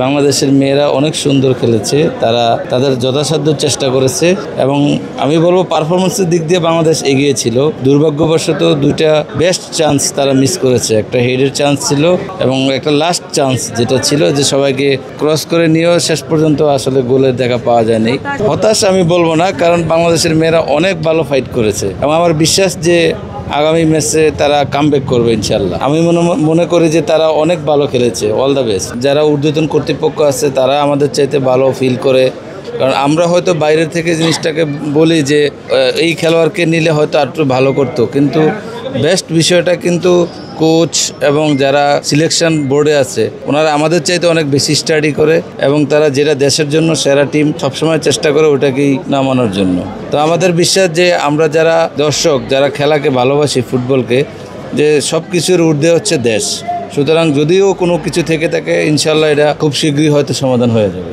বাংলাদেশের মেয়েরা অনেক সুন্দর খেলেছে, তারা তাদের যথাসাধ্য চেষ্টা করেছে এবং আমি বলবো পারফরমেন্সের দিক দিয়ে বাংলাদেশ এগিয়ে ছিল। দুর্ভাগ্যবশত দুইটা বেস্ট চান্স তারা মিস করেছে, একটা হেডের চান্স ছিল এবং একটা লাস্ট চান্স যেটা ছিল যে সবাইকে ক্রস করে নিয়েও শেষ পর্যন্ত আসলে গোলের দেখা পাওয়া যায়নি। হতাশ আমি বলবো না, কারণ বাংলাদেশের মেয়েরা অনেক ভালো ফাইট করেছে এবং আমার বিশ্বাস যে আগামী ম্যাচে তারা কামব্যাক করবে ইনশাল্লাহ। আমি মনে করি যে তারা অনেক ভালো খেলেছে। All the best. যারা ঊর্ধ্বতন কর্তৃপক্ষ আছে তারা আমাদের চাইতে ভালো ফিল করে, কারণ আমরা হয়তো বাইরের থেকে জিনিসটাকে বলি যে এই খেলোয়াড়কে নিলে হয়তো আরটু ভালো করতো, কিন্তু বেস্ট বিষয়টা কিন্তু কোচ এবং যারা সিলেকশন বোর্ডে আছে ওনারা আমাদের চাইতে অনেক বেশি স্টাডি করে এবং তারা যেটা দেশের জন্য সেরা টিম সবসময় চেষ্টা করে ওটাকেই নামানোর জন্য। তো আমাদের বিশ্বাস যে আমরা যারা দর্শক, যারা খেলাকে ভালোবাসি, ফুটবলকে, যে সব কিছুর ঊর্ধ্বে হচ্ছে দেশ। সুতরাং যদিও কোনো কিছু থেকে থাকে ইনশাল্লাহ এটা খুব শীঘ্রই হয়তো সমাধান হয়ে যাবে।